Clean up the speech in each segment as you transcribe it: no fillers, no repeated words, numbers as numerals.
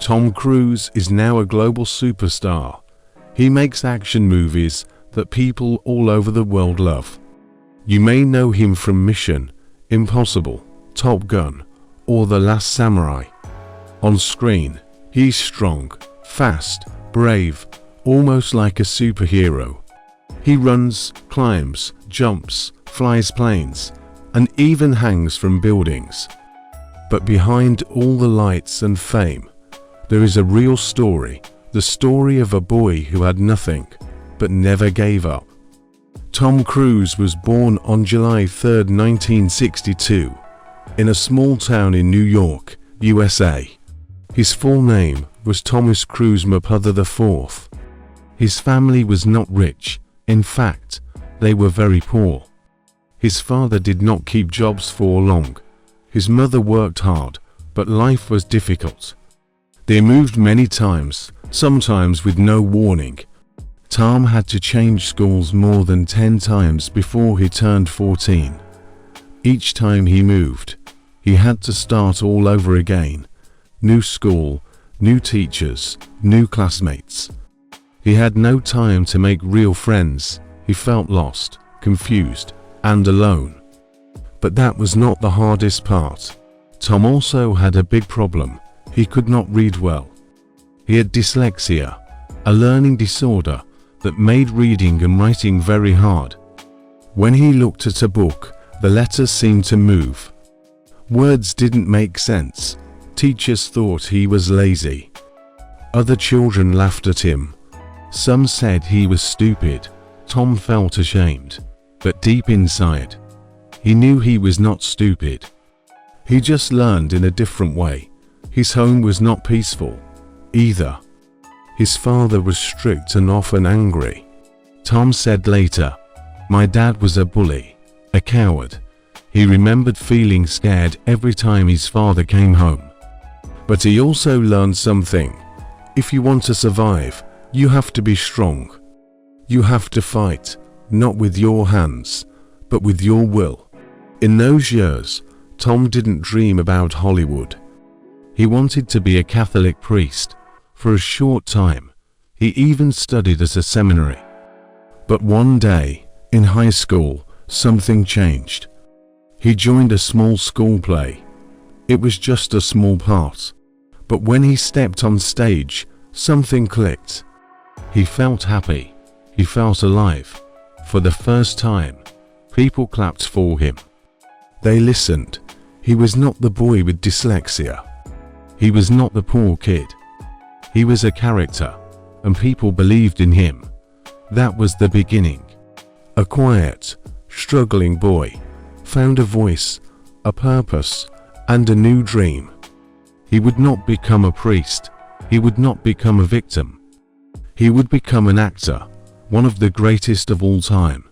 Tom Cruise is now a global superstar. He makes action movies that people all over the world love. You may know him from Mission Impossible, Top Gun, or The Last Samurai. On screen, he's strong, fast, brave, almost like a superhero. He runs, climbs, jumps, flies planes, and even hangs from buildings. But behind all the lights and fame, there is a real story, the story of a boy who had nothing, but never gave up. Tom Cruise was born on July 3, 1962, in a small town in New York, USA. His full name was Thomas Cruise Mapother IV. His family was not rich, in fact, they were very poor. His father did not keep jobs for long. His mother worked hard, but life was difficult. They moved many times, sometimes with no warning. Tom had to change schools more than 10 times before he turned 14. Each time he moved, he had to start all over again. New school, new teachers, new classmates. He had no time to make real friends. He felt lost, confused, and alone. But that was not the hardest part. Tom also had a big problem. He could not read well. He had dyslexia, a learning disorder that made reading and writing very hard. When he looked at a book, the letters seemed to move. Words didn't make sense. Teachers thought he was lazy. Other children laughed at him. Some said he was stupid. Tom felt ashamed, but deep inside, he knew he was not stupid. He just learned in a different way. His home was not peaceful, either. His father was strict and often angry. Tom said later, "My dad was a bully, a coward." He remembered feeling scared every time his father came home. But he also learned something. If you want to survive, you have to be strong. You have to fight, not with your hands, but with your will. In those years, Tom didn't dream about Hollywood. He wanted to be a Catholic priest. For a short time, he even studied at a seminary. But one day, in high school, something changed. He joined a small school play. It was just a small part. But when he stepped on stage, something clicked. He felt happy. He felt alive. For the first time, people clapped for him. They listened. He was not the boy with dyslexia. He was not the poor kid. He was a character, and people believed in him. That was the beginning. A quiet, struggling boy found a voice, a purpose, and a new dream. He would not become a priest. He would not become a victim. He would become an actor, one of the greatest of all time.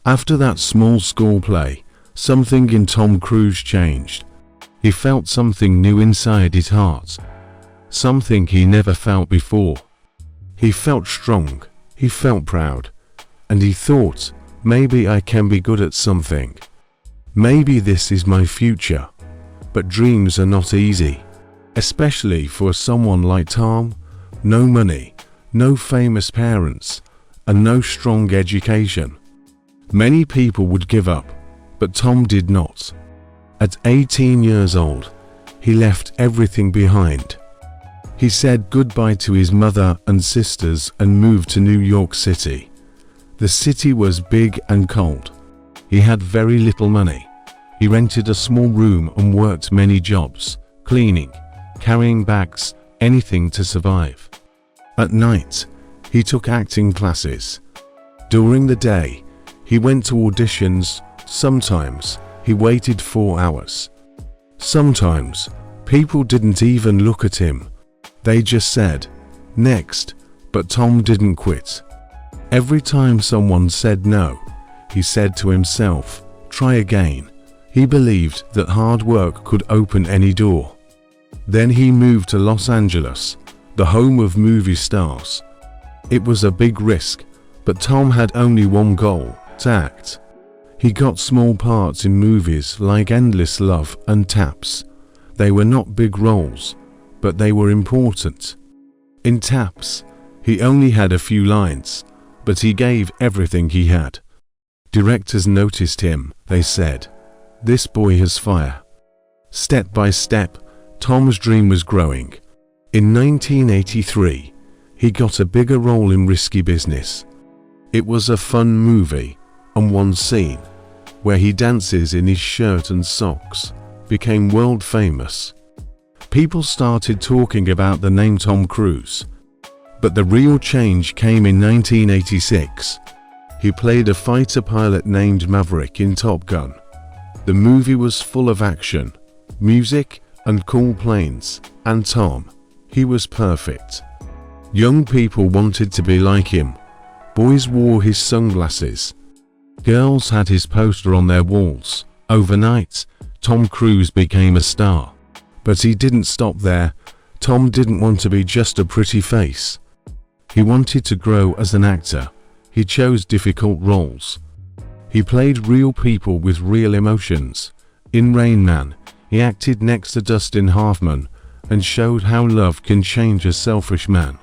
After that small school play, something in Tom Cruise changed. He felt something new inside his heart. Something he never felt before. He felt strong, he felt proud, and he thought, maybe I can be good at something. Maybe this is my future. But dreams are not easy, especially for someone like Tom. No money, no famous parents, and no strong education. Many people would give up, but Tom did not. At 18 years old, he left everything behind. He said goodbye to his mother and sisters and moved to New York City. The city was big and cold. He had very little money. He rented a small room and worked many jobs, cleaning, carrying bags, anything to survive. At night, he took acting classes. During the day, he went to auditions. Sometimes, he waited 4 hours. Sometimes, people didn't even look at him. They just said, "Next," but Tom didn't quit. Every time someone said no, he said to himself, "Try again." He believed that hard work could open any door. Then he moved to Los Angeles, the home of movie stars. It was a big risk, but Tom had only one goal: to act. He got small parts in movies like Endless Love and Taps. They were not big roles, but they were important. In Taps, he only had a few lines, but he gave everything he had. Directors noticed him, they said. This boy has fire. Step by step, Tom's dream was growing. In 1983, he got a bigger role in Risky Business. It was a fun movie, and one scene, where he dances in his shirt and socks, became world famous. People started talking about the name Tom Cruise. But the real change came in 1986. He played a fighter pilot named Maverick in Top Gun. The movie was full of action, music, and cool planes, and Tom, he was perfect. Young people wanted to be like him. Boys wore his sunglasses. Girls had his poster on their walls. Overnight, Tom Cruise became a star. But he didn't stop there. Tom didn't want to be just a pretty face. He wanted to grow as an actor. He chose difficult roles. He played real people with real emotions. In Rain Man, he acted next to Dustin Hoffman and showed how love can change a selfish man.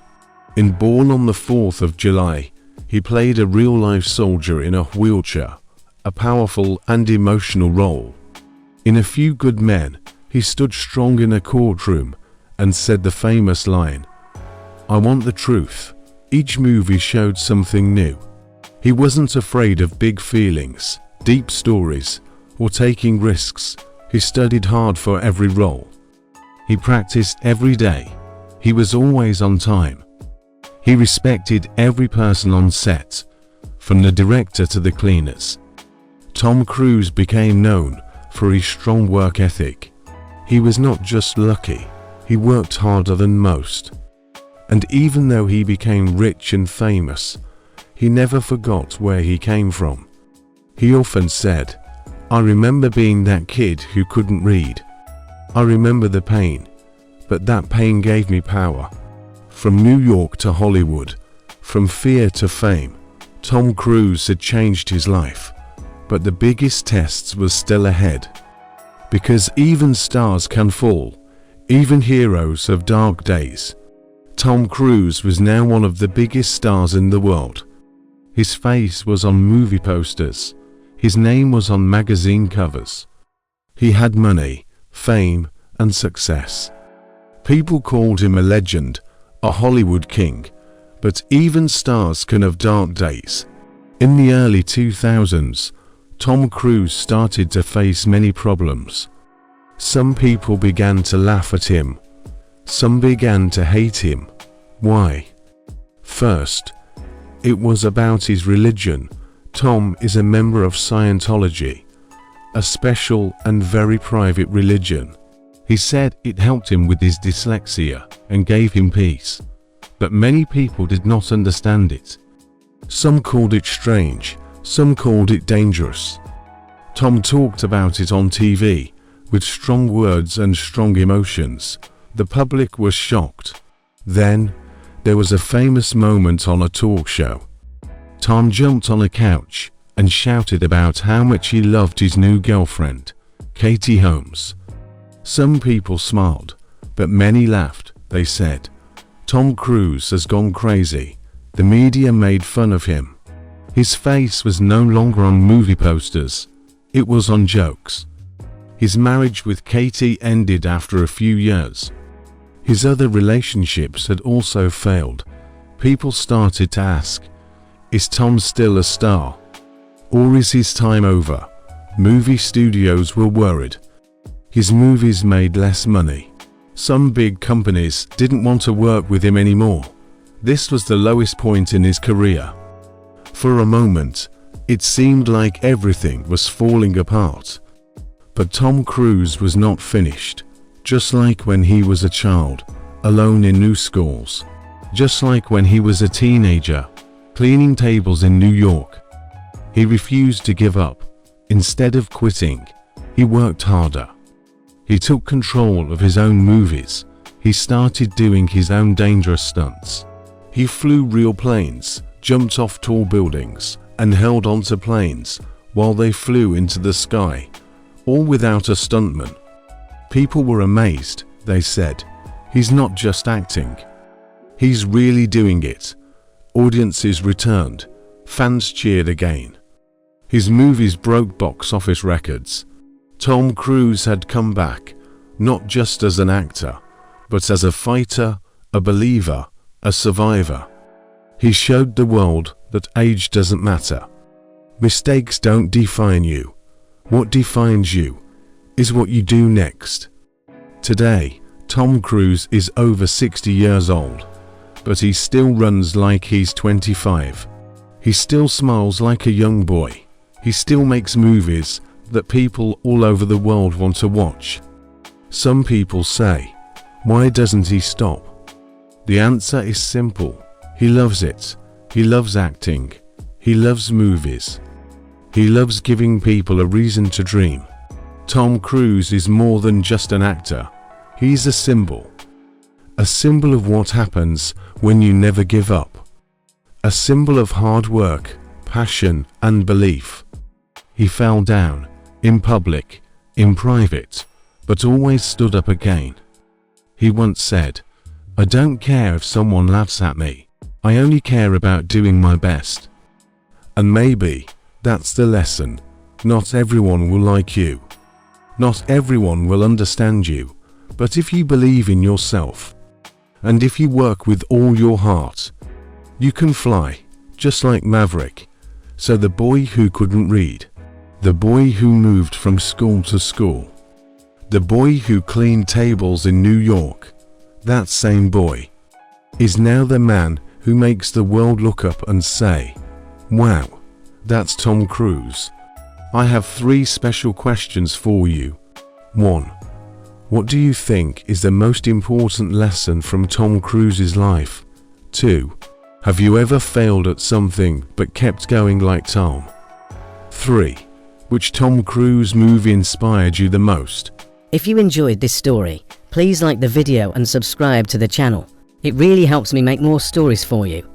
In Born on the 4th of July, he played a real-life soldier in a wheelchair, a powerful and emotional role. In A Few Good Men, he stood strong in a courtroom and said the famous line, "I want the truth." Each movie showed something new. He wasn't afraid of big feelings, deep stories, or taking risks. He studied hard for every role. He practiced every day. He was always on time. He respected every person on set, from the director to the cleaners. Tom Cruise became known for his strong work ethic. He was not just lucky, he worked harder than most. And even though he became rich and famous, he never forgot where he came from. He often said, "I remember being that kid who couldn't read. I remember the pain, but that pain gave me power." From New York to Hollywood, from fear to fame, Tom Cruise had changed his life. But the biggest tests were still ahead. Because even stars can fall, even heroes have dark days. Tom Cruise was now one of the biggest stars in the world. His face was on movie posters. His name was on magazine covers. He had money, fame, and success. People called him a legend, a Hollywood king. But even stars can have dark days. In the early 2000s, Tom Cruise started to face many problems. Some people began to laugh at him. Some began to hate him. Why? First, it was about his religion. Tom is a member of Scientology, a special and very private religion. He said it helped him with his dyslexia and gave him peace. But many people did not understand it. Some called it strange, some called it dangerous. Tom talked about it on TV, with strong words and strong emotions. The public was shocked. Then, there was a famous moment on a talk show. Tom jumped on a couch and shouted about how much he loved his new girlfriend, Katie Holmes. Some people smiled, but many laughed. They said, "Tom Cruise has gone crazy." The media made fun of him. His face was no longer on movie posters. It was on jokes. His marriage with Katie ended after a few years. His other relationships had also failed. People started to ask, is Tom still a star? Or is his time over? Movie studios were worried. His movies made less money. Some big companies didn't want to work with him anymore. This was the lowest point in his career. For a moment, it seemed like everything was falling apart. But Tom Cruise was not finished. Just like when he was a child, alone in new schools. Just like when he was a teenager, cleaning tables in New York. He refused to give up. Instead of quitting, he worked harder. He took control of his own movies. He started doing his own dangerous stunts. He flew real planes, jumped off tall buildings, and held onto planes while they flew into the sky, all without a stuntman. People were amazed. They said, He's not just acting. He's really doing it. Audiences returned. Fans cheered again. His movies broke box office records. Tom Cruise had come back, not just as an actor, but as a fighter, a believer, a survivor. He showed the world that age doesn't matter. Mistakes don't define you. What defines you is what you do next. Today, Tom Cruise is over 60 years old, but he still runs like he's 25. He still smiles like a young boy. He still makes movies that people all over the world want to watch. Some people say, why doesn't he stop? The answer is simple. He loves it. He loves acting. He loves movies. He loves giving people a reason to dream. Tom Cruise is more than just an actor. He's a symbol. A symbol of what happens when you never give up. A symbol of hard work, passion, and belief. He fell down, in public, in private, but always stood up again. He once said, "I don't care if someone laughs at me. I only care about doing my best." And maybe that's the lesson. Not everyone will like you. Not everyone will understand you. But if you believe in yourself, and if you work with all your heart, you can fly, just like Maverick. So the boy who couldn't read, the boy who moved from school to school, the boy who cleaned tables in New York, that same boy is now the man who makes the world look up and say, "Wow, that's Tom Cruise." I have 3 special questions for you. 1. What do you think is the most important lesson from Tom Cruise's life? 2. Have you ever failed at something but kept going like Tom? 3. Which Tom Cruise movie inspired you the most? If you enjoyed this story, please like the video and subscribe to the channel. It really helps me make more stories for you.